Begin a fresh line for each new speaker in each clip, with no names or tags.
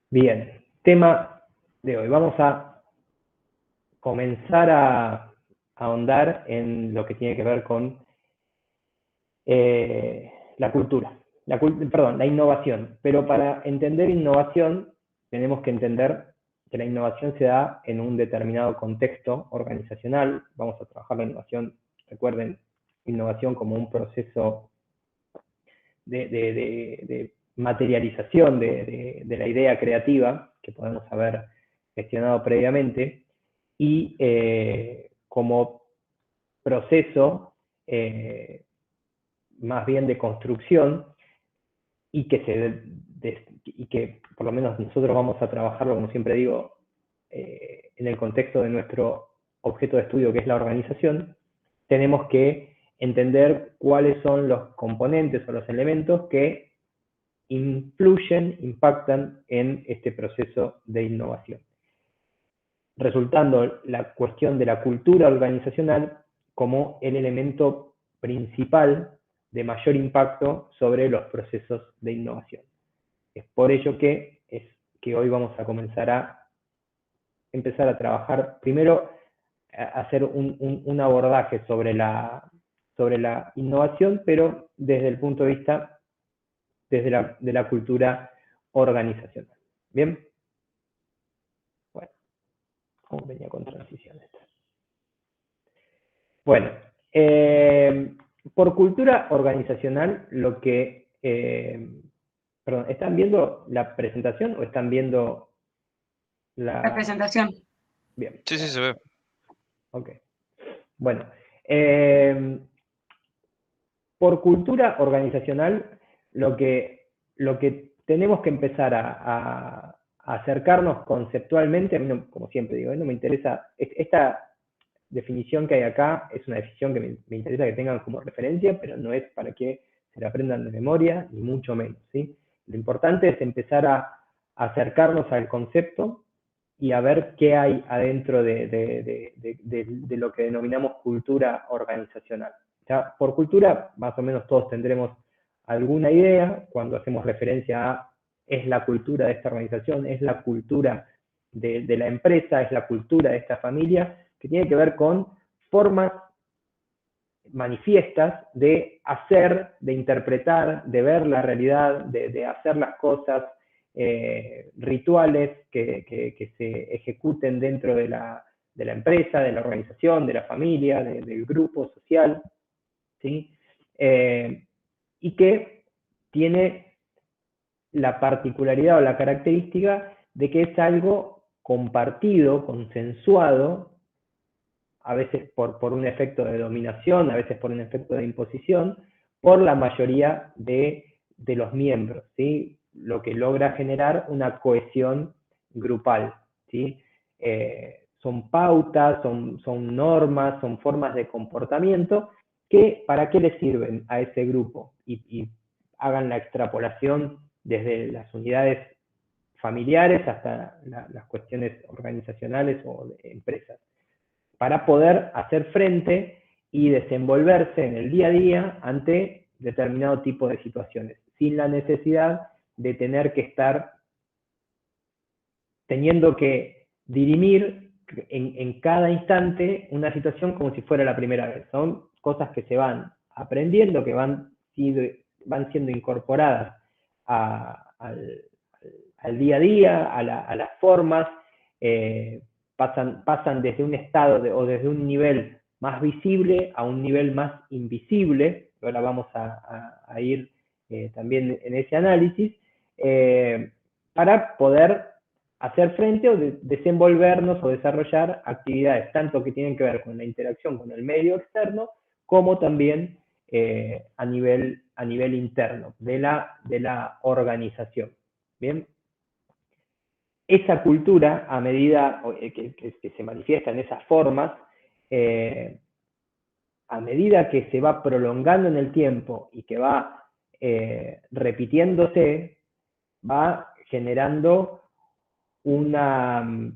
Bien, tema de hoy. Vamos a comenzar a ahondar en lo que tiene que ver con la cultura, perdón, la innovación. Pero para entender innovación tenemos que entender que la innovación se da en un determinado contexto organizacional. Vamos a trabajar la innovación, recuerden, innovación como un proceso de materialización de la idea creativa que podemos haber gestionado previamente y como proceso más bien de construcción y que por lo menos nosotros vamos a trabajarlo, como siempre digo, en el contexto de nuestro objeto de estudio, que es la organización. Tenemos que entender cuáles son los componentes o los elementos que influyen, impactan en este proceso de innovación, resultando la cuestión de la cultura organizacional como el elemento principal de mayor impacto sobre los procesos de innovación. Es por ello que hoy vamos a comenzar a empezar a trabajar, primero a hacer un abordaje sobre la innovación, pero desde el punto de vista de la cultura organizacional. ¿Bien? Bueno, ¿cómo venía con transiciones? Bueno, por cultura organizacional, lo que... perdón, ¿están viendo la presentación o están viendo
La
la...?
presentación.
Bien.
Sí, sí, se ve.
Ok. Bueno, por cultura organizacional, lo que tenemos que empezar a acercarnos conceptualmente, a mí no, como siempre digo, no me interesa, esta definición que hay acá es una definición que me interesa que tengan como referencia, pero no es para que se la aprendan de memoria, ni mucho menos, ¿sí? Lo importante es empezar a acercarnos al concepto y a ver qué hay adentro de lo que denominamos cultura organizacional. Ya, por cultura, más o menos todos tendremos alguna idea cuando hacemos referencia a es la cultura de esta organización, es la cultura de la empresa, es la cultura de esta familia, que tiene que ver con formas manifiestas de hacer, de interpretar, de ver la realidad, de hacer las cosas, rituales que se ejecuten dentro de la empresa, de la organización, de la familia, del grupo social, ¿sí? Y que tiene la particularidad o la característica de que es algo compartido, consensuado, a veces por un efecto de dominación, a veces por un efecto de imposición, por la mayoría de los miembros, ¿sí? Lo que logra generar una cohesión grupal, ¿sí? Son pautas, son normas, son formas de comportamiento que ¿para qué le sirven a ese grupo? Y hagan la extrapolación desde las unidades familiares hasta las cuestiones organizacionales o de empresas, para poder hacer frente y desenvolverse en el día a día ante determinado tipo de situaciones, sin la necesidad de tener que estar teniendo que dirimir en cada instante una situación como si fuera la primera vez. Son cosas que se van aprendiendo, que van siendo incorporadas al día a día, a las formas, pasan desde un estado o desde un nivel más visible a un nivel más invisible. Ahora vamos a ir también en ese análisis, para poder hacer frente o desenvolvernos o desarrollar actividades tanto que tienen que ver con la interacción con el medio externo, como también a nivel interno de la organización. Bien, esa cultura, a medida que se manifiesta en esas formas, a medida que se va prolongando en el tiempo y que va repitiéndose, va generando no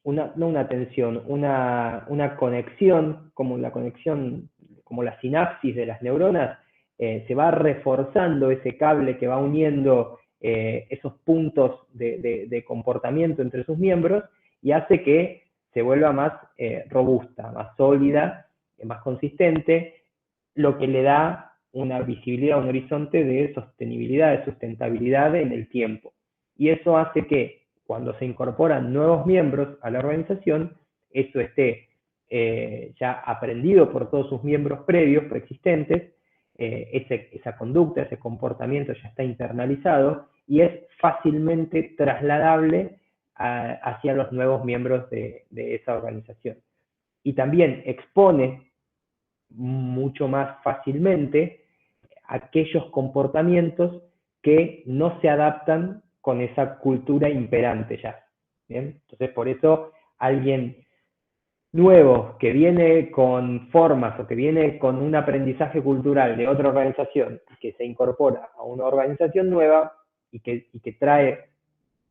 una tensión, una conexión, como la conexión, como la sinapsis de las neuronas, se va reforzando ese cable que va uniendo esos puntos de comportamiento entre sus miembros y hace que se vuelva más robusta, más sólida, más consistente, lo que le da una visibilidad, un horizonte de sostenibilidad, de sustentabilidad en el tiempo. Y eso hace que cuando se incorporan nuevos miembros a la organización, eso esté ya aprendido por todos sus miembros previos, preexistentes, esa conducta, ese comportamiento ya está internalizado y es fácilmente trasladable hacia los nuevos miembros de esa organización. Y también expone mucho más fácilmente aquellos comportamientos que no se adaptan con esa cultura imperante ya. ¿Bien? Entonces, por eso alguien nuevo que viene con formas o que viene con un aprendizaje cultural de otra organización y que se incorpora a una organización nueva y que trae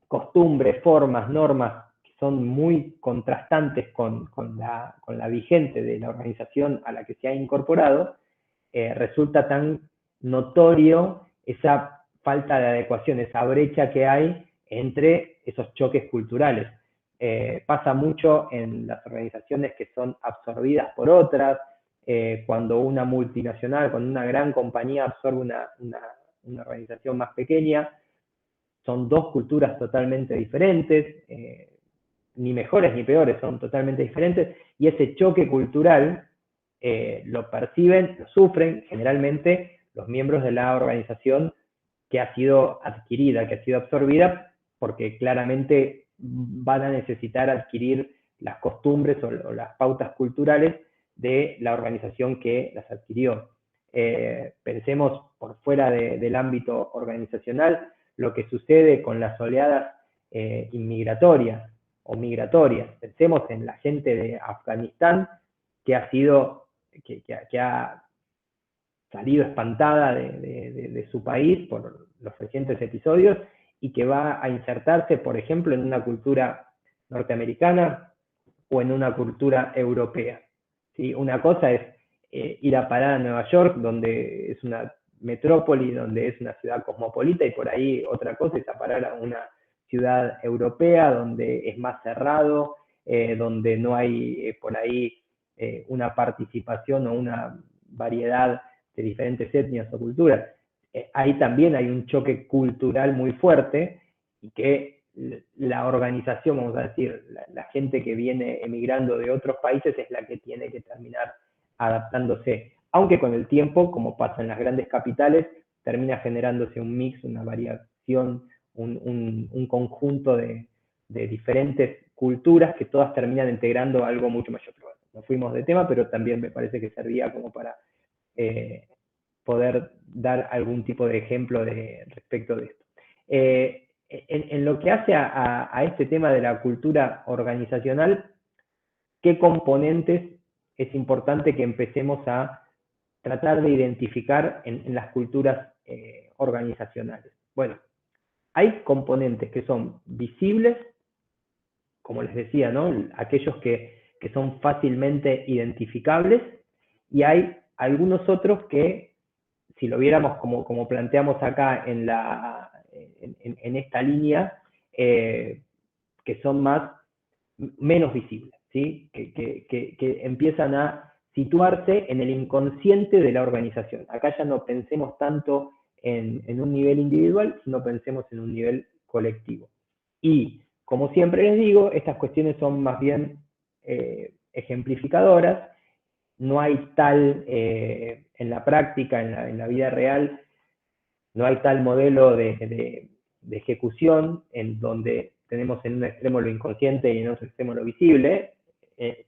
costumbres, formas, normas que son muy contrastantes con la vigente de la organización a la que se ha incorporado, resulta tan notorio esa falta de adecuación, esa brecha que hay entre esos choques culturales. Pasa mucho en las organizaciones que son absorbidas por otras, cuando una multinacional, cuando una gran compañía absorbe una organización más pequeña, son dos culturas totalmente diferentes, ni mejores ni peores, son totalmente diferentes, y ese choque cultural lo perciben, lo sufren generalmente los miembros de la organización que ha sido adquirida, que ha sido absorbida, porque claramente van a necesitar adquirir las costumbres o las pautas culturales de la organización que las adquirió. Pensemos por fuera del ámbito organizacional lo que sucede con las oleadas inmigratorias o migratorias. Pensemos en la gente de Afganistán que ha sido, que ha salido espantada de su país por los recientes episodios y que va a insertarse, por ejemplo, en una cultura norteamericana o en una cultura europea. ¿Sí? Una cosa es ir a parar a Nueva York, donde es una metrópoli, donde es una ciudad cosmopolita, y por ahí otra cosa es a parar a una ciudad europea, donde es más cerrado, donde no hay por ahí una participación o una variedad de diferentes etnias o culturas. Ahí también hay un choque cultural muy fuerte y que la organización, vamos a decir, la gente que viene emigrando de otros países es la que tiene que terminar adaptándose. Aunque con el tiempo, como pasa en las grandes capitales, termina generándose un mix, una variación, un conjunto de diferentes culturas que todas terminan integrando algo mucho mayor. Bueno, nos fuimos de tema, pero también me parece que servía como para poder dar algún tipo de ejemplo respecto de esto. En lo que hace a este tema de la cultura organizacional, ¿qué componentes es importante que empecemos a tratar de identificar en las culturas organizacionales? Bueno, hay componentes que son visibles, como les decía, ¿no? Aquellos que son fácilmente identificables, y hay algunos otros que, si lo viéramos como planteamos acá en esta línea, que son menos visibles, ¿sí? Que empiezan a situarse en el inconsciente de la organización. Acá ya no pensemos tanto en un nivel individual, sino pensemos en un nivel colectivo. Y, como siempre les digo, estas cuestiones son más bien ejemplificadoras. No hay tal, en la práctica, en la vida real, no hay tal modelo de ejecución en donde tenemos en un extremo lo inconsciente y en otro extremo lo visible.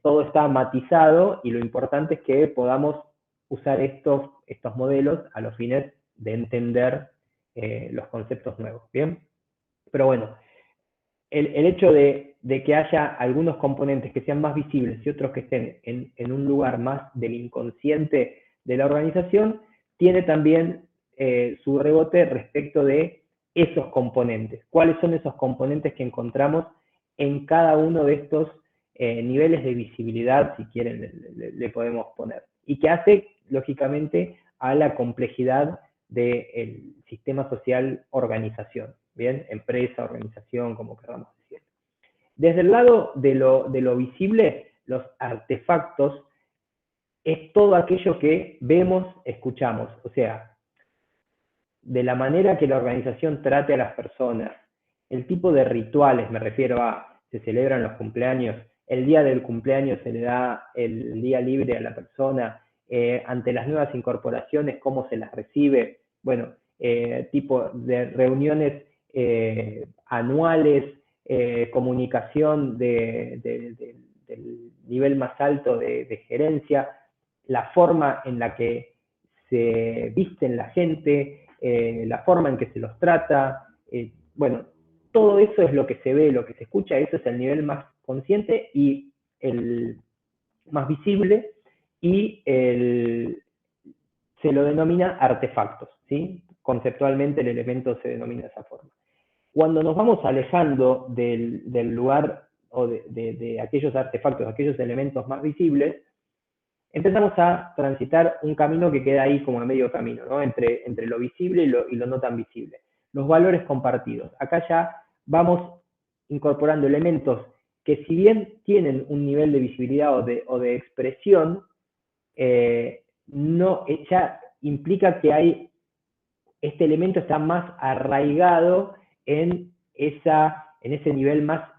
Todo está matizado y lo importante es que podamos usar estos modelos a los fines de entender los conceptos nuevos. ¿Bien? Pero bueno, el hecho de que haya algunos componentes que sean más visibles y otros que estén en un lugar más del inconsciente de la organización, tiene también su rebote respecto de esos componentes. ¿Cuáles son esos componentes que encontramos en cada uno de estos niveles de visibilidad, si quieren, le podemos poner? Y que hace, lógicamente, a la complejidad del sistema social organización, ¿bien? Empresa, organización, como queramos decir. Desde el lado de lo visible, los artefactos es todo aquello que vemos, escuchamos, o sea, de la manera que la organización trate a las personas, el tipo de rituales, me refiero a, se celebran los cumpleaños, el día del cumpleaños se le da el día libre a la persona, ante las nuevas incorporaciones, cómo se las recibe, bueno, tipo de reuniones anuales, comunicación del nivel más alto de gerencia, la forma en la que se visten la gente, la forma en que se los trata, bueno, todo eso es lo que se ve, lo que se escucha, eso es el nivel más consciente y el más visible, y se lo denomina artefactos, ¿sí? Conceptualmente el elemento se denomina de esa forma. Cuando nos vamos alejando del lugar o de aquellos artefactos, aquellos elementos más visibles, empezamos a transitar un camino que queda ahí como a medio camino, ¿no? Entre lo visible y lo no tan visible. Los valores compartidos. Acá ya vamos incorporando elementos que, si bien tienen un nivel de visibilidad o de expresión, no, ya implica que este elemento está más arraigado en ese nivel más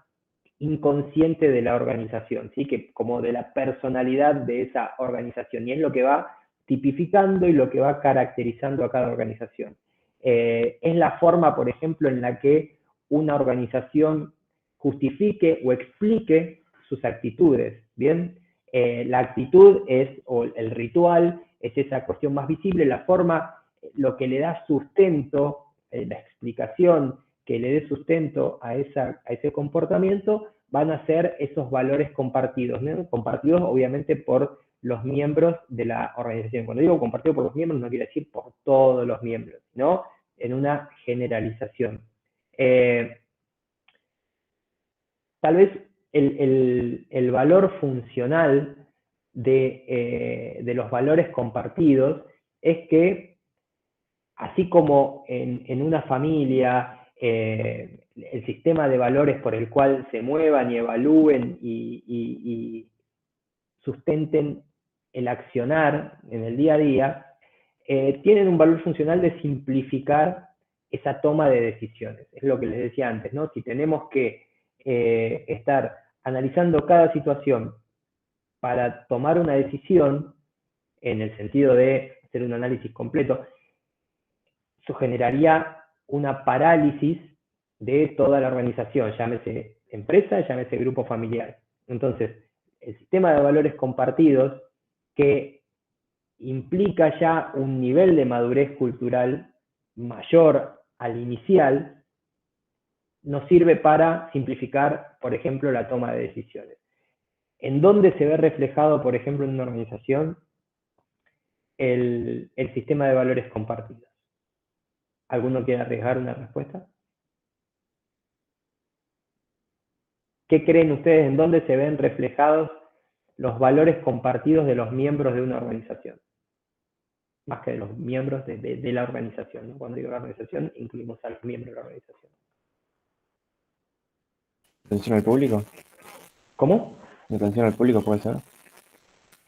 inconsciente de la organización, ¿sí? Que como de la personalidad de esa organización, y es lo que va tipificando y lo que va caracterizando a cada organización. Es la forma, por ejemplo, en la que una organización justifique o explique sus actitudes, ¿bien? La actitud o el ritual es esa cuestión más visible, la forma, lo que le da sustento, la explicación que le dé sustento a ese comportamiento, van a ser esos valores compartidos, ¿no? Compartidos obviamente por los miembros de la organización. Cuando digo compartido por los miembros, no quiere decir por todos los miembros, ¿no? En una generalización. Tal vez el valor funcional de los valores compartidos es que, así como en una familia, el sistema de valores por el cual se muevan y evalúen y sustenten el accionar en el día a día, tienen un valor funcional de simplificar esa toma de decisiones. Es lo que les decía antes, ¿no? Si tenemos que estar analizando cada situación para tomar una decisión, en el sentido de hacer un análisis completo, eso generaría una parálisis de toda la organización, llámese empresa, llámese grupo familiar. Entonces, el sistema de valores compartidos, que implica ya un nivel de madurez cultural mayor al inicial, nos sirve para simplificar, por ejemplo, la toma de decisiones. ¿En dónde se ve reflejado, por ejemplo, en una organización el sistema de valores compartidos? ¿Alguno quiere arriesgar una respuesta? ¿Qué creen ustedes en dónde se ven reflejados los valores compartidos de los miembros de una organización? Más que de los miembros de la organización, ¿no? Cuando digo la organización, incluimos a los miembros de la organización.
¿Atención al público?
¿Cómo?
¿Atención al público puede ser?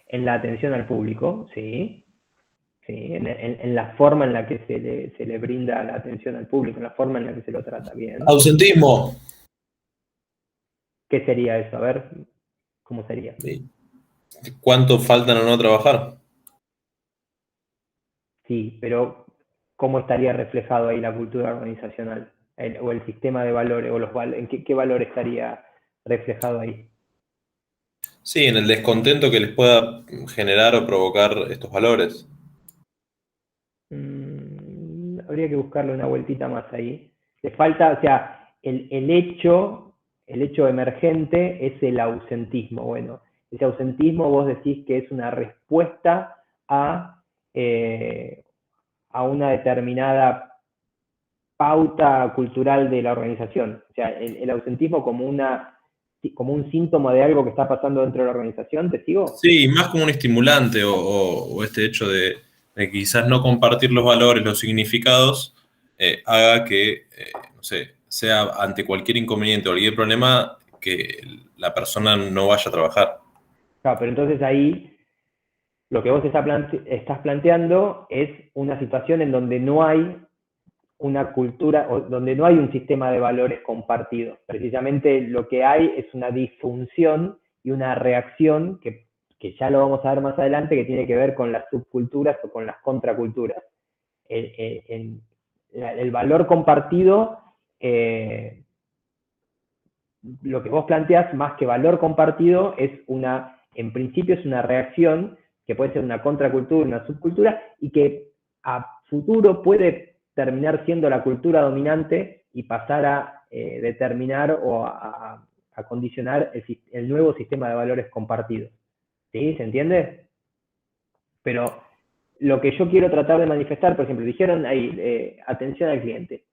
En la atención al público, sí. Sí, en la forma en la que se le brinda la atención al público, en la forma en la que se lo trata bien.
Ausentismo.
¿Qué sería eso? A ver, ¿cómo sería?
¿Cuánto faltan a no trabajar?
Sí, pero ¿cómo estaría reflejado ahí la cultura organizacional? O el sistema de valores, o ¿en qué valor estaría reflejado ahí?
Sí, en el descontento que les pueda generar o provocar estos valores.
Habría que buscarle una vueltita más ahí. Le falta, o sea, el hecho emergente es el ausentismo. Bueno, ese ausentismo vos decís que es una respuesta a una determinada pauta cultural de la organización. O sea, el ausentismo como un síntoma de algo que está pasando dentro de la organización, ¿te sigo?
Sí, más como un estimulante o este hecho de de que quizás no compartir los valores, los significados, haga que, no sé, sea ante cualquier inconveniente o cualquier problema que la persona no vaya a trabajar.
Claro, pero entonces ahí lo que vos estás planteando es una situación en donde no hay una cultura, o donde no hay un sistema de valores compartidos. Precisamente lo que hay es una disfunción y una reacción que ya lo vamos a ver más adelante, que tiene que ver con las subculturas o con las contraculturas. El valor compartido, lo que vos planteás, más que valor compartido, en principio es una reacción que puede ser una contracultura, una subcultura, y que a futuro puede terminar siendo la cultura dominante y pasar a determinar o a condicionar el nuevo sistema de valores compartidos. ¿Sí? ¿Se entiende? Pero lo que yo quiero tratar de manifestar, por ejemplo, dijeron ahí, atención al cliente.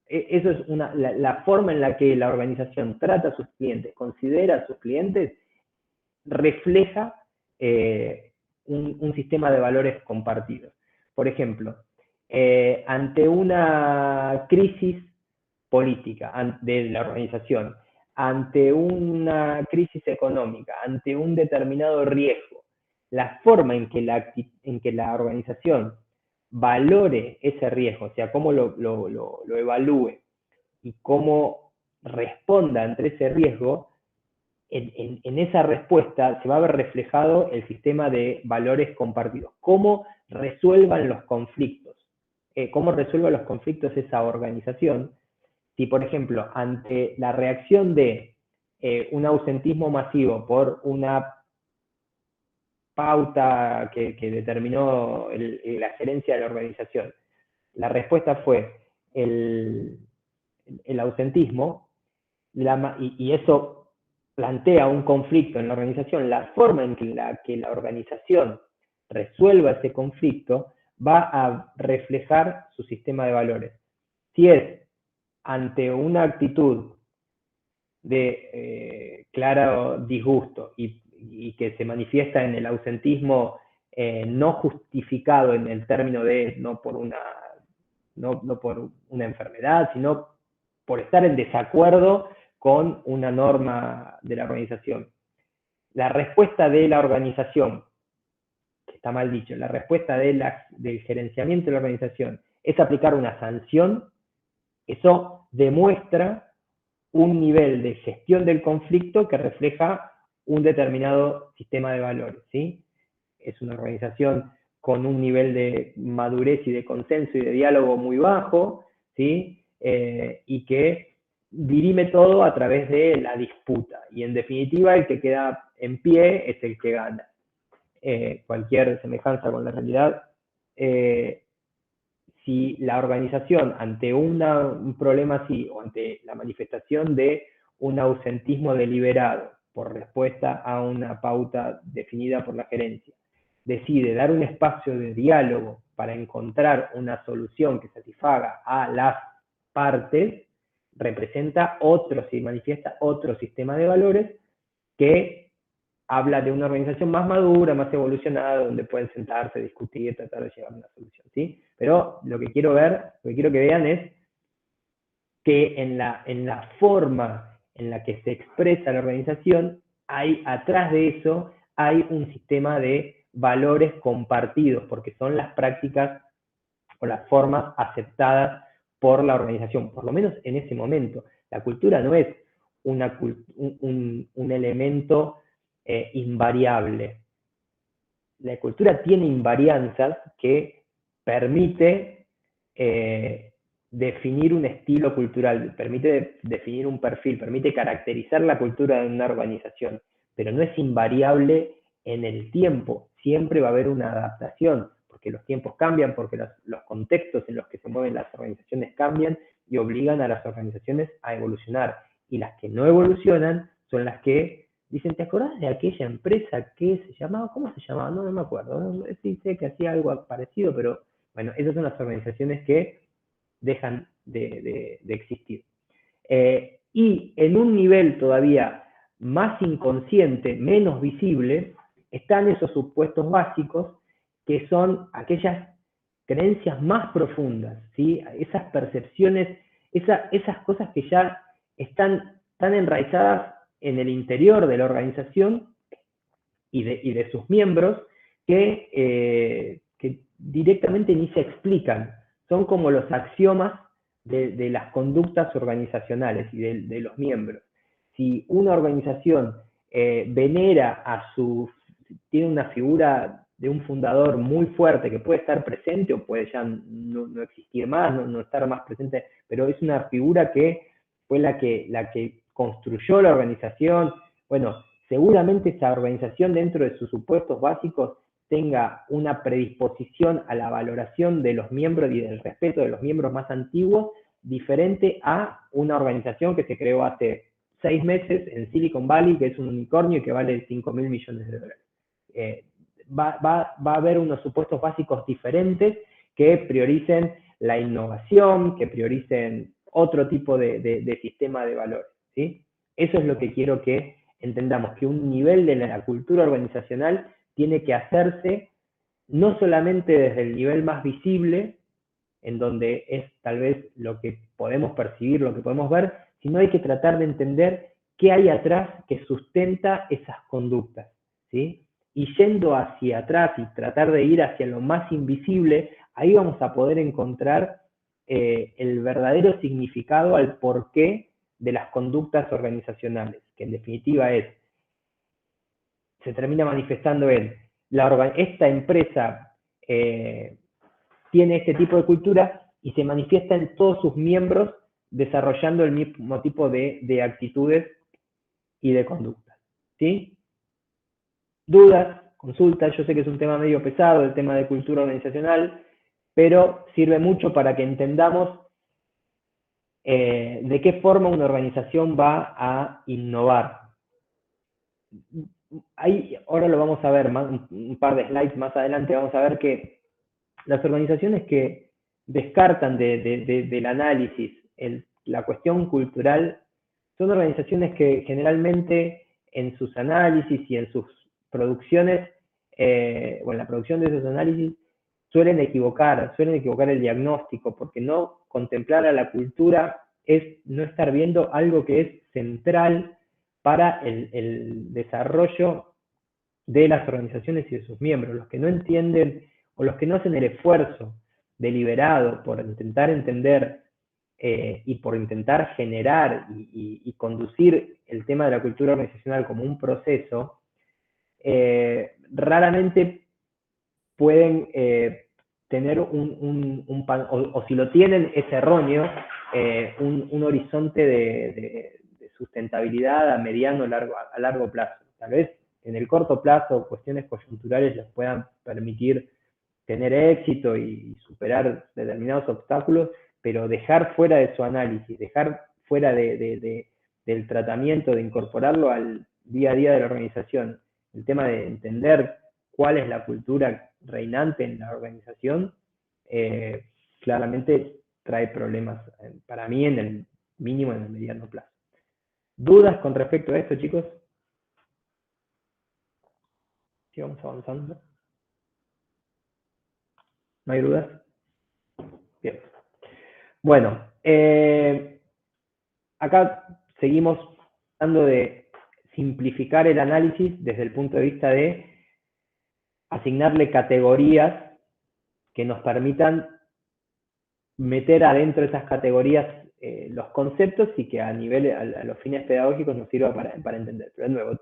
Eso es la forma en la que la organización trata a sus clientes, considera a sus clientes, refleja un sistema de valores compartidos. Por ejemplo, ante una crisis política de la organización, ante una crisis económica, ante un determinado riesgo, la forma en que la organización valore ese riesgo, o sea, cómo lo evalúe y cómo responda ante ese riesgo, en esa respuesta se va a ver reflejado el sistema de valores compartidos. Cómo resuelvan los conflictos. Cómo resuelve los conflictos esa organización. Si, por ejemplo, ante la reacción de un ausentismo masivo por una pauta que determinó la gerencia de la organización, la respuesta fue el ausentismo, y eso plantea un conflicto en la organización. La forma en que la organización resuelva ese conflicto va a reflejar su sistema de valores. Si es ante una actitud de claro disgusto y que se manifiesta en el ausentismo no justificado en el término de no por una enfermedad, sino por estar en desacuerdo con una norma de la organización. La respuesta de la organización, que está mal dicho, la respuesta del gerenciamiento de la organización es aplicar una sanción. Eso demuestra un nivel de gestión del conflicto que refleja un determinado sistema de valores, ¿sí? Es una organización con un nivel de madurez y de consenso y de diálogo muy bajo, ¿sí? Y que dirime todo a través de la disputa. Y en definitiva, el que queda en pie es el que gana. Cualquier semejanza con la realidad, si la organización ante un problema así, o ante la manifestación de un ausentismo deliberado por respuesta a una pauta definida por la gerencia, decide dar un espacio de diálogo para encontrar una solución que satisfaga a las partes, representa manifiesta otro sistema de valores que habla de una organización más madura, más evolucionada, donde pueden sentarse, discutir, tratar de llegar a una solución, ¿sí? Pero lo que quiero que vean es que en la forma en la que se expresa la organización, atrás de eso hay un sistema de valores compartidos, porque son las prácticas o las formas aceptadas por la organización, por lo menos en ese momento. La cultura no es un elemento invariable. La cultura tiene invarianzas que permite definir un estilo cultural, permite definir un perfil, permite caracterizar la cultura de una organización, pero no es invariable en el tiempo. Siempre va a haber una adaptación, porque los tiempos cambian, porque los contextos en los que se mueven las organizaciones cambian y obligan a las organizaciones a evolucionar. Y las que no evolucionan son las que dicen, ¿te acordás de aquella empresa que se llamaba? ¿Cómo se llamaba? No me acuerdo. Sí sé que hacía algo parecido, pero bueno, esas son las organizaciones que dejan de existir. Y en un nivel todavía más inconsciente, menos visible, están esos supuestos básicos que son aquellas creencias más profundas, ¿sí? Esas percepciones, esas cosas que ya están tan enraizadas en el interior de la organización y de sus miembros que directamente ni se explican. Son como los axiomas de las conductas organizacionales y de los miembros. Si una organización venera tiene una figura de un fundador muy fuerte que puede estar presente o puede ya no existir más, no estar más presente, pero es una figura que fue la que construyó la organización. Bueno, seguramente esa organización dentro de sus supuestos básicos tenga una predisposición a la valoración de los miembros y del respeto de los miembros más antiguos, diferente a una organización que se creó hace 6 meses en Silicon Valley, que es un unicornio y que vale $5.000 millones. Va a haber unos supuestos básicos diferentes que prioricen la innovación, que prioricen otro tipo de sistema de valores, ¿sí? Eso es lo que quiero que entendamos, que un nivel de la cultura organizacional tiene que hacerse no solamente desde el nivel más visible, en donde es tal vez lo que podemos percibir, lo que podemos ver, sino hay que tratar de entender qué hay atrás que sustenta esas conductas, ¿sí? Y yendo hacia atrás y tratar de ir hacia lo más invisible, ahí vamos a poder encontrar el verdadero significado al porqué de las conductas organizacionales, que en definitiva se termina manifestando en esta empresa tiene este tipo de cultura y se manifiesta en todos sus miembros desarrollando el mismo tipo de actitudes y de conductas, ¿sí? Dudas, consultas, yo sé que es un tema medio pesado, el tema de cultura organizacional, pero sirve mucho para que entendamos de qué forma una organización va a innovar. Ahora lo vamos a ver, un par de slides más adelante, vamos a ver que las organizaciones que descartan del análisis la cuestión cultural son organizaciones que generalmente en sus análisis y en sus producciones, o en la producción de esos análisis, suelen equivocar el diagnóstico, porque no contemplar a la cultura es no estar viendo algo que es central para el desarrollo de las organizaciones y de sus miembros. Los que no entienden o los que no hacen el esfuerzo deliberado por intentar entender y por intentar generar y conducir el tema de la cultura organizacional como un proceso, raramente pueden tener o si lo tienen es erróneo, un horizonte de sustentabilidad a mediano a largo plazo. Tal vez en el corto plazo cuestiones coyunturales les puedan permitir tener éxito y superar determinados obstáculos, pero dejar fuera de su análisis, dejar fuera del tratamiento, de incorporarlo al día a día de la organización, el tema de entender cuál es la cultura reinante en la organización, claramente trae problemas para mí en el mínimo en el mediano plazo. ¿Dudas con respecto a esto, chicos? Sigamos avanzando. ¿No hay dudas? Bien. Bueno, acá seguimos tratando de simplificar el análisis desde el punto de vista de asignarle categorías que nos permitan meter adentro de esas categorías los conceptos y que a los fines pedagógicos nos sirva para entender. Pero de nuevo,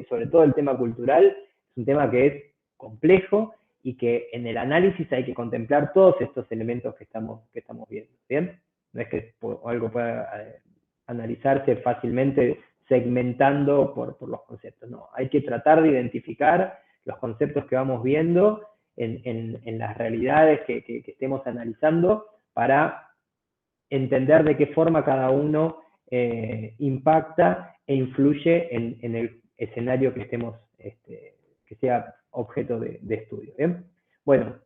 sobre todo el tema cultural, es un tema que es complejo y que en el análisis hay que contemplar todos estos elementos que estamos viendo, ¿bien? No es que algo pueda analizarse fácilmente segmentando por los conceptos, no. Hay que tratar de identificar los conceptos que vamos viendo en las realidades que estemos analizando para entender de qué forma cada uno impacta e influye en el escenario que estemos, que sea objeto de estudio, ¿bien? Bueno,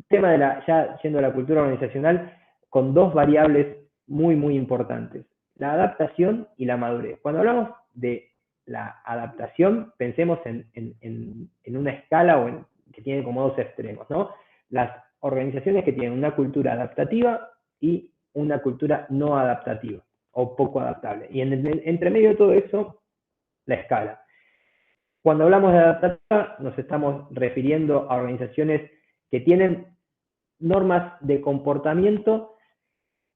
tema ya yendo a la cultura organizacional, con dos variables muy importantes, la adaptación y la madurez. Cuando hablamos de la adaptación, pensemos en una escala o que tiene como dos extremos, ¿no? Las organizaciones que tienen una cultura adaptativa y una cultura no adaptativa o poco adaptable. Y entre medio de todo eso, la escala. Cuando hablamos de adaptativa, nos estamos refiriendo a organizaciones que tienen normas de comportamiento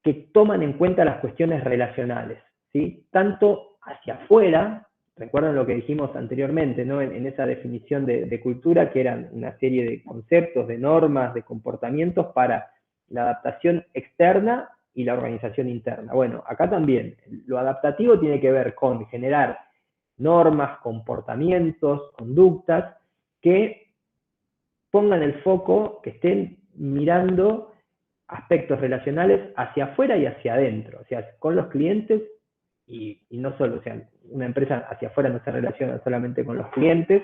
que toman en cuenta las cuestiones relacionales, ¿sí? Tanto hacia afuera, recuerdan lo que dijimos anteriormente, ¿no? En esa definición de cultura, que eran una serie de conceptos, de normas, de comportamientos para la adaptación externa y la organización interna. Bueno, acá también, lo adaptativo tiene que ver con generar normas, comportamientos, conductas que pongan el foco, que estén mirando aspectos relacionales hacia afuera y hacia adentro, o sea, con los clientes y no solo, o sea, una empresa hacia afuera no se relaciona solamente con los clientes,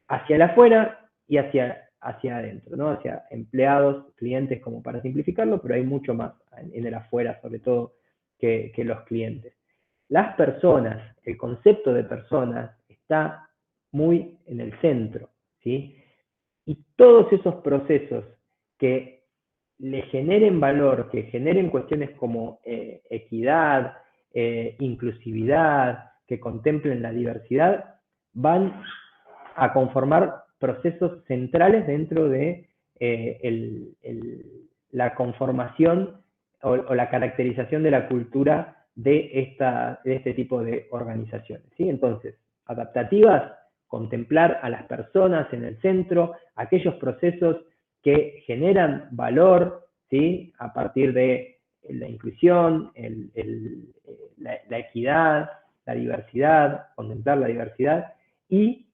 hacia el afuera y hacia adentro, ¿no? Hacia empleados, clientes, como para simplificarlo, pero hay mucho más en el afuera, sobre todo, que los clientes. Las personas, el concepto de personas está muy en el centro, ¿sí? Y todos esos procesos que le generen valor, que generen cuestiones como equidad, inclusividad, que contemplen la diversidad, van a conformar procesos centrales dentro de la conformación o la caracterización de la cultura de este tipo de organizaciones, ¿sí? Entonces, adaptativas, contemplar a las personas en el centro, aquellos procesos que generan valor, ¿sí? A partir de la inclusión, la equidad, la diversidad, contemplar la diversidad, y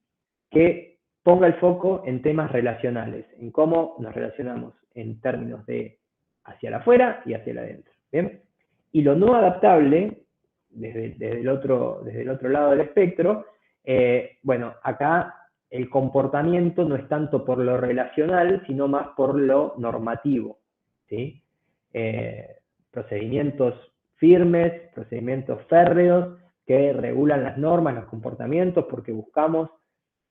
que ponga el foco en temas relacionales, en cómo nos relacionamos en términos de hacia el afuera y hacia el adentro, ¿bien? Y lo no adaptable, desde el otro lado del espectro, bueno, acá el comportamiento no es tanto por lo relacional, sino más por lo normativo, ¿sí? Procedimientos firmes, procedimientos férreos, que regulan las normas, los comportamientos, porque buscamos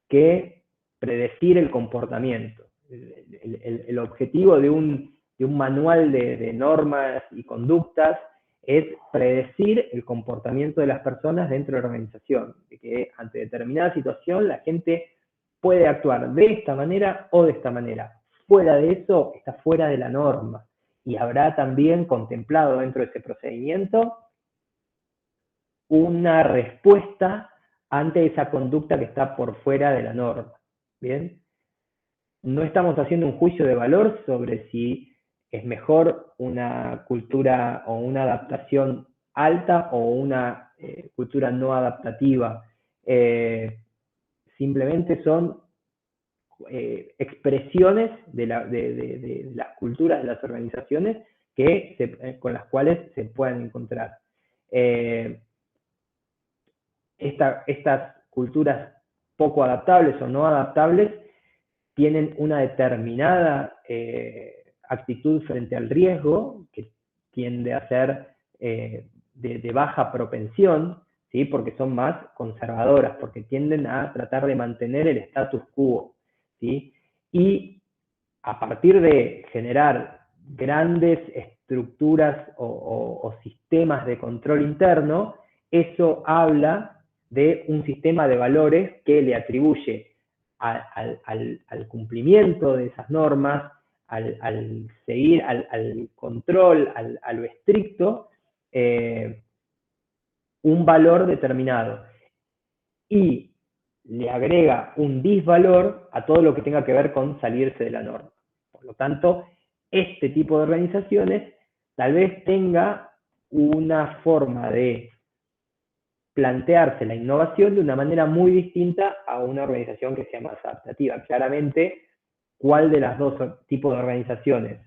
que predecir el comportamiento. El objetivo de un manual de normas y conductas es predecir el comportamiento de las personas dentro de la organización, de que ante determinada situación la gente puede actuar de esta manera o de esta manera. Fuera de eso, está fuera de la norma. Y habrá también contemplado dentro de ese procedimiento una respuesta ante esa conducta que está por fuera de la norma. ¿Bien? No estamos haciendo un juicio de valor sobre si es mejor una cultura o una adaptación alta o una cultura no adaptativa. Simplemente son expresiones de las culturas de las organizaciones con las cuales se pueden encontrar. Estas culturas poco adaptables o no adaptables tienen una determinada actitud frente al riesgo, que tiende a ser de baja propensión, ¿sí? Porque son más conservadoras, porque tienden a tratar de mantener el status quo, ¿sí? Y a partir de generar grandes estructuras o sistemas de control interno, eso habla de un sistema de valores que le atribuye al cumplimiento de esas normas, al seguir, al control, a lo estricto, un valor determinado. Y le agrega un disvalor a todo lo que tenga que ver con salirse de la norma. Por lo tanto, este tipo de organizaciones tal vez tenga una forma de plantearse la innovación de una manera muy distinta a una organización que sea más adaptativa. Claramente, ¿cuál de las dos tipos de organizaciones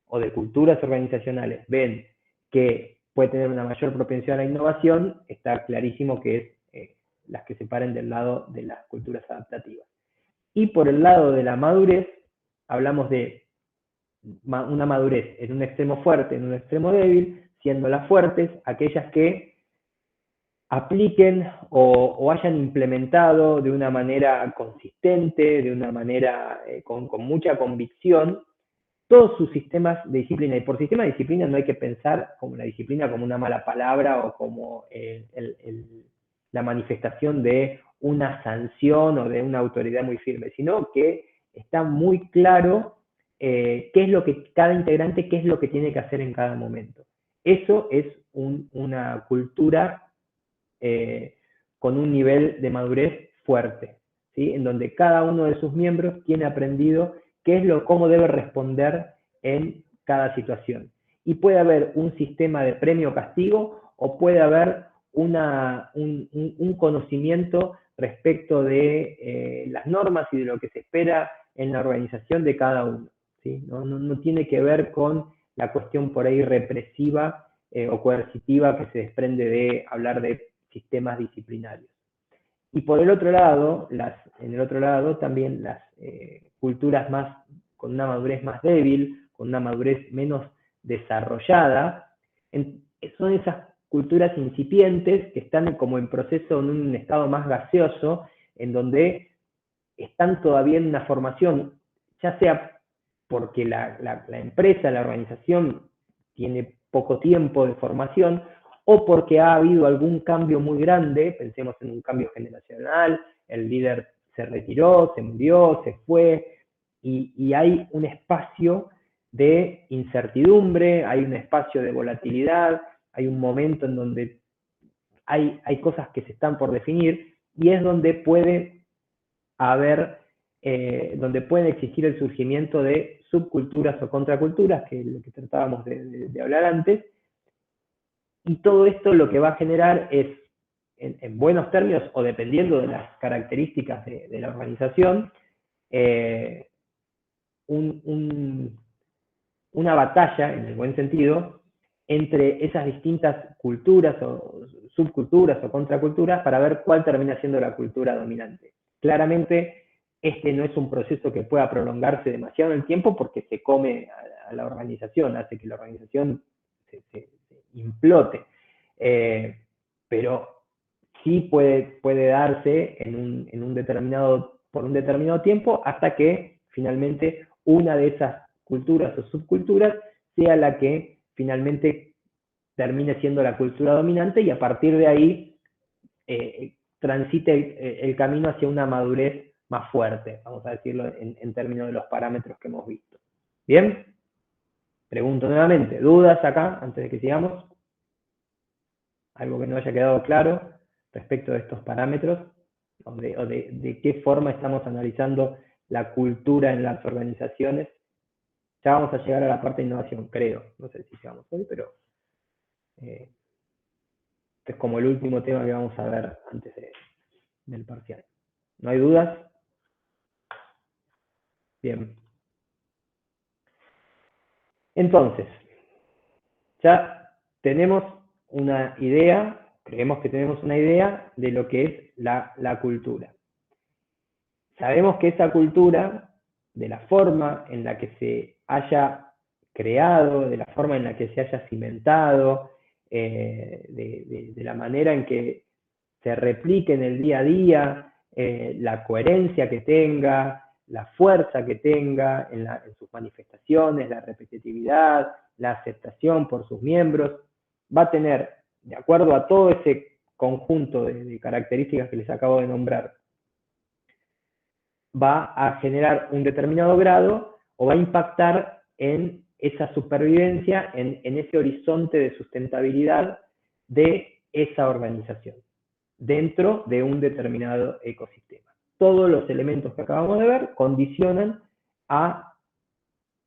o de culturas organizacionales ven que puede tener una mayor propensión a la innovación? Está clarísimo que es las que se paren del lado de las culturas adaptativas. Y por el lado de la madurez, hablamos de una madurez en un extremo fuerte, en un extremo débil, siendo las fuertes aquellas que apliquen o hayan implementado de una manera consistente, de una manera con mucha convicción, todos sus sistemas de disciplina. Y por sistema de disciplina no hay que pensar como la disciplina como una mala palabra o como la manifestación de una sanción o de una autoridad muy firme, sino que está muy claro qué es lo que cada integrante, qué es lo que tiene que hacer en cada momento. Eso es una cultura con un nivel de madurez fuerte, ¿sí? En donde cada uno de sus miembros tiene aprendido cómo debe responder en cada situación. Y puede haber un sistema de premio-castigo o puede haber un conocimiento respecto de las normas y de lo que se espera en la organización de cada uno, ¿sí? No tiene que ver con la cuestión por ahí represiva o coercitiva que se desprende de hablar de sistemas disciplinarios. Y por el otro lado, en el otro lado también las culturas con una madurez más débil, con una madurez menos desarrollada, son esas culturas incipientes que están como en proceso, en un estado más gaseoso, en donde están todavía en una formación, ya sea porque la empresa, la organización tiene poco tiempo de formación, o porque ha habido algún cambio muy grande, pensemos en un cambio generacional, el líder se retiró, se murió, se fue, y hay un espacio de incertidumbre, hay un espacio de volatilidad, hay un momento en donde hay cosas que se están por definir, y es donde puede donde puede existir el surgimiento de subculturas o contraculturas, que es lo que tratábamos de hablar antes, y todo esto lo que va a generar es, en buenos términos, o dependiendo de las características de la organización, una batalla, en el buen sentido, entre esas distintas culturas o subculturas o contraculturas para ver cuál termina siendo la cultura dominante. Claramente, este no es un proceso que pueda prolongarse demasiado en el tiempo porque se come a la organización, hace que la organización se implote. Pero sí puede darse por un determinado tiempo hasta que finalmente una de esas culturas o subculturas sea la que finalmente termine siendo la cultura dominante, y a partir de ahí transite el camino hacia una madurez más fuerte, vamos a decirlo en términos de los parámetros que hemos visto. ¿Bien? Pregunto nuevamente, ¿dudas acá antes de que sigamos? ¿Algo que no haya quedado claro respecto de estos parámetros? ¿O de qué forma estamos analizando la cultura en las organizaciones? Ya vamos a llegar a la parte de innovación, creo. No sé si llegamos hoy, pero este es como el último tema que vamos a ver antes del parcial. ¿No hay dudas? Bien. Entonces, ya tenemos una idea, creemos que tenemos una idea de lo que es la cultura. Sabemos que esa cultura, de la forma en la que se haya creado, de la forma en la que se haya cimentado, de la manera en que se replique en el día a día, la coherencia que tenga, la fuerza que tenga en sus manifestaciones, la repetitividad, la aceptación por sus miembros, va a tener, de acuerdo a todo ese conjunto de características que les acabo de nombrar, va a generar un determinado grado o va a impactar en esa supervivencia, en ese horizonte de sustentabilidad de esa organización, dentro de un determinado ecosistema. Todos los elementos que acabamos de ver condicionan a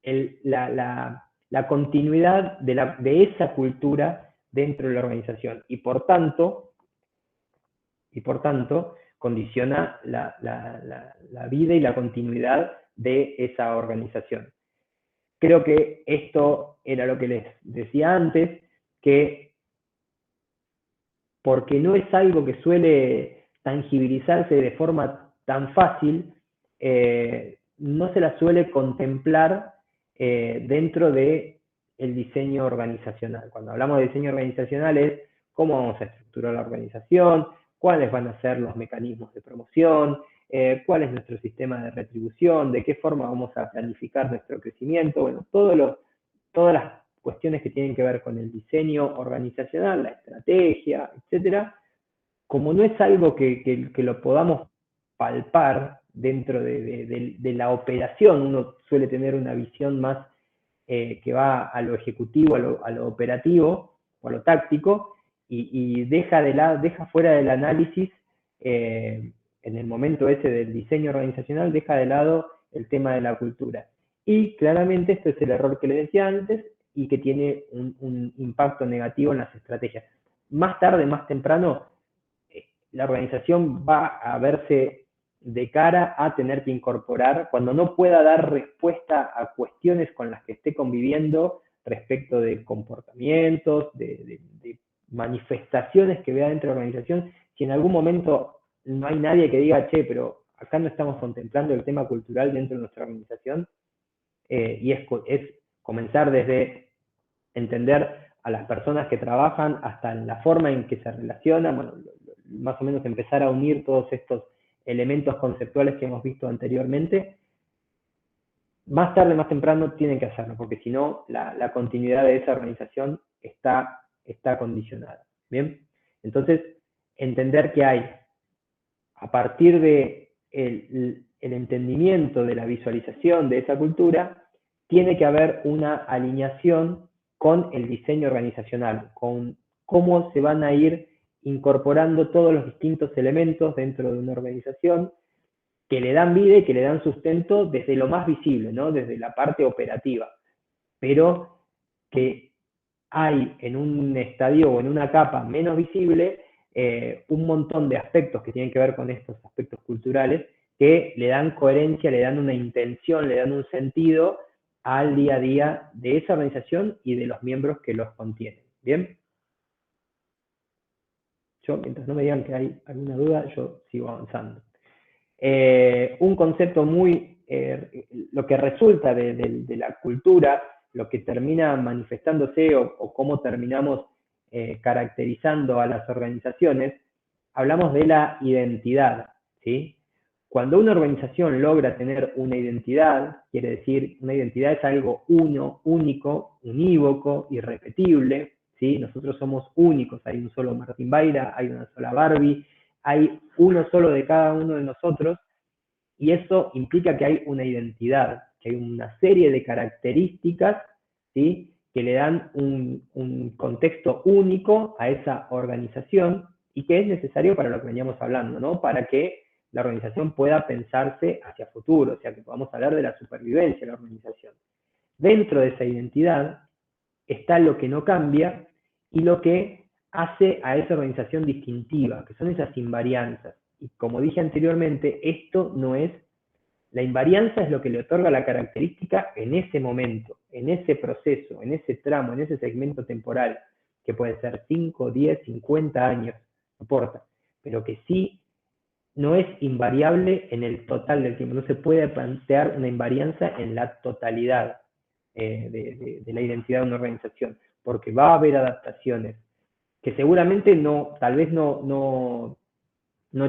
la continuidad de esa cultura dentro de la organización y por tanto condiciona la vida y la continuidad de esa organización. Creo que esto era lo que les decía antes, que porque no es algo que suele tangibilizarse de forma tan fácil, no se la suele contemplar dentro del diseño organizacional. Cuando hablamos de diseño organizacional es cómo vamos a estructurar la organización, cuáles van a ser los mecanismos de promoción, cuál es nuestro sistema de retribución, de qué forma vamos a planificar nuestro crecimiento, bueno, todas las cuestiones que tienen que ver con el diseño organizacional, la estrategia, etcétera. Como no es algo que lo podamos palpar dentro de la operación, uno suele tener una visión más que va a lo ejecutivo, a lo operativo, o a lo táctico, y deja fuera del análisis, en el momento ese del diseño organizacional, deja de lado el tema de la cultura. Y claramente esto es el error que le decía antes, y que tiene un impacto negativo en las estrategias. Más tarde, más temprano, la organización va a verse de cara a tener que incorporar, cuando no pueda dar respuesta a cuestiones con las que esté conviviendo respecto de comportamientos, de manifestaciones que vea dentro de la organización, si en algún momento no hay nadie que diga, che, pero acá no estamos contemplando el tema cultural dentro de nuestra organización, y es comenzar desde entender a las personas que trabajan hasta la forma en que se relacionan, bueno, más o menos empezar a unir todos estos elementos conceptuales que hemos visto anteriormente. Más tarde, más temprano, tienen que hacerlo, porque si no, la continuidad de esa organización está condicionada. ¿Bien? Entonces, entender que hay, a partir de el entendimiento de la visualización de esa cultura, tiene que haber una alineación con el diseño organizacional, con cómo se van a ir incorporando todos los distintos elementos dentro de una organización que le dan vida y que le dan sustento desde lo más visible, ¿no? Desde la parte operativa, pero que hay en un estadio o en una capa menos visible un montón de aspectos que tienen que ver con estos aspectos culturales que le dan coherencia, le dan una intención, le dan un sentido al día a día de esa organización y de los miembros que los contienen. ¿Bien? Yo, mientras no me digan que hay alguna duda, yo sigo avanzando. Un concepto muy, lo que resulta de la cultura, lo que termina manifestándose o cómo terminamos caracterizando a las organizaciones, hablamos de la identidad, ¿sí? Cuando una organización logra tener una identidad, quiere decir, una identidad es algo único, unívoco, irrepetible, ¿sí? Nosotros somos únicos, hay un solo Martín Beira, hay una sola Barbie, hay uno solo de cada uno de nosotros, y eso implica que hay una identidad, que hay una serie de características, ¿sí? Que le dan un contexto único a esa organización y que es necesario para lo que veníamos hablando, ¿no? Para que la organización pueda pensarse hacia futuro, o sea, que podamos hablar de la supervivencia de la organización. Dentro de esa identidad está lo que no cambia y lo que hace a esa organización distintiva, que son esas invarianzas. Y como dije anteriormente, esto no es, la invarianza es lo que le otorga la característica en ese momento, en ese proceso, en ese tramo, en ese segmento temporal, que puede ser 5, 10, 50 años, no importa, pero que sí no es invariable en el total del tiempo, no se puede plantear una invarianza en la totalidad de la identidad de una organización, porque va a haber adaptaciones que seguramente tal vez no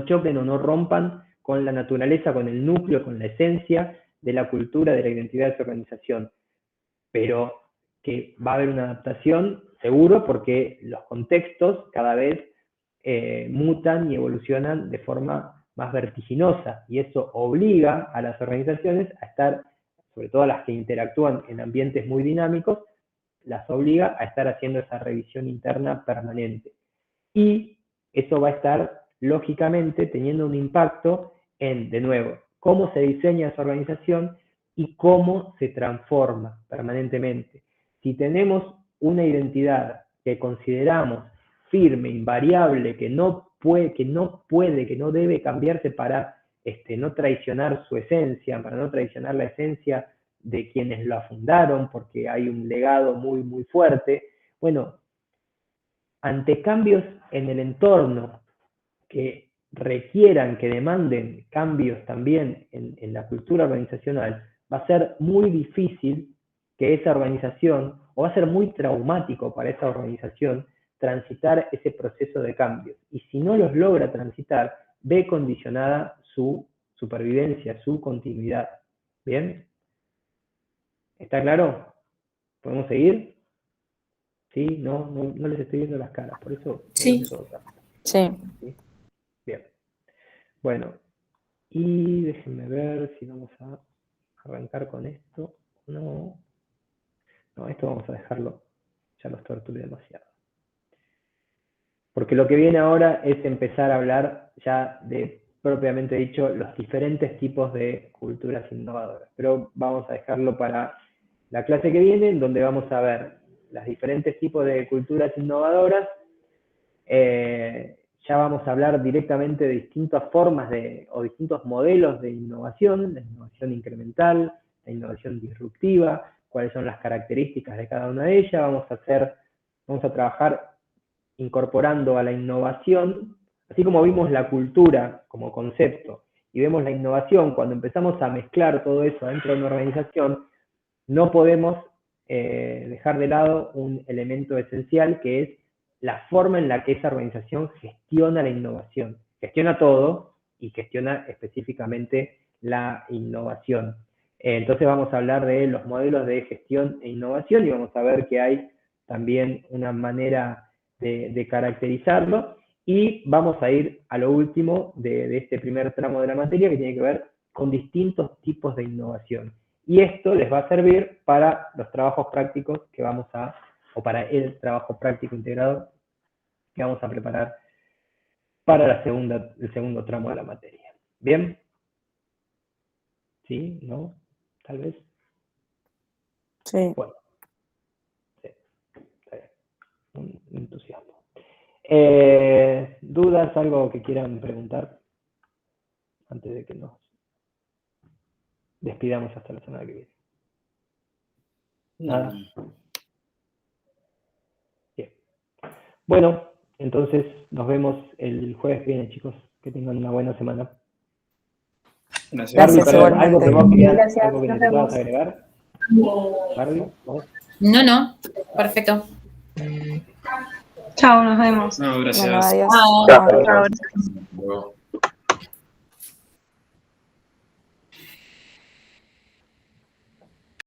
choquen o no rompan con la naturaleza, con el núcleo, con la esencia de la cultura, de la identidad de esa organización, pero que va a haber una adaptación seguro porque los contextos cada vez mutan y evolucionan de forma más vertiginosa, y eso obliga a las organizaciones a estar, sobre todo a las que interactúan en ambientes muy dinámicos, las obliga a estar haciendo esa revisión interna permanente. Y eso va a estar, lógicamente, teniendo un impacto en, de nuevo, cómo se diseña esa organización y cómo se transforma permanentemente. Si tenemos una identidad que consideramos firme, invariable, que no debe cambiarse para no traicionar su esencia, para no traicionar la esencia de quienes la fundaron, porque hay un legado muy, muy fuerte. Bueno, ante cambios en el entorno que requieran, que demanden cambios también en la cultura organizacional, va a ser muy difícil que esa organización, o va a ser muy traumático para esa organización, transitar ese proceso de cambios. Y si no los logra transitar, ve condicionada su supervivencia, su continuidad. ¿Bien? ¿Está claro? ¿Podemos seguir? ¿Sí? No les estoy viendo las caras, por eso...
Sí.
Sí.
¿Sí? Bien. Bueno, y déjenme ver si vamos a arrancar con esto. No, esto vamos a dejarlo, ya los torturé demasiado. Porque lo que viene ahora es empezar a hablar ya de, propiamente dicho, los diferentes tipos de culturas innovadoras. Pero vamos a dejarlo para la clase que viene, en donde vamos a ver los diferentes tipos de culturas innovadoras. Ya vamos a hablar directamente de distintas formas o distintos modelos de innovación, la innovación incremental, la innovación disruptiva, cuáles son las características de cada una de ellas. Vamos a trabajar incorporando a la innovación, así como vimos la cultura como concepto y vemos la innovación, cuando empezamos a mezclar todo eso dentro de una organización, no podemos dejar de lado un elemento esencial, que es la forma en la que esa organización gestiona la innovación. Gestiona todo y gestiona específicamente la innovación. Entonces vamos a hablar de los modelos de gestión e innovación y vamos a ver que hay también una manera de caracterizarlo, y vamos a ir a lo último de este primer tramo de la materia, que tiene que ver con distintos tipos de innovación. Y esto les va a servir para los trabajos prácticos que vamos a, o para el trabajo práctico integrado que vamos a preparar para el segundo tramo de la materia. ¿Bien? ¿Sí? ¿No? ¿Tal vez?
Sí.
Bueno. Sí. Está bien. Un entusiasmo. ¿Dudas? ¿Algo que quieran preguntar antes de que nos despidamos hasta la semana que viene? Nada. Bien. Bueno, entonces nos vemos el jueves que viene, chicos. Que tengan una buena semana.
Gracias,
Barbie, perdón, ¿algo que vos querías,
Gracias,
algo que
nos
necesitabas
vemos.
agregar? Barbie, ¿vos?
No, perfecto.
Chao, nos vemos.
No, gracias.
Bueno, adiós.
Chao.
Chao.
Chao.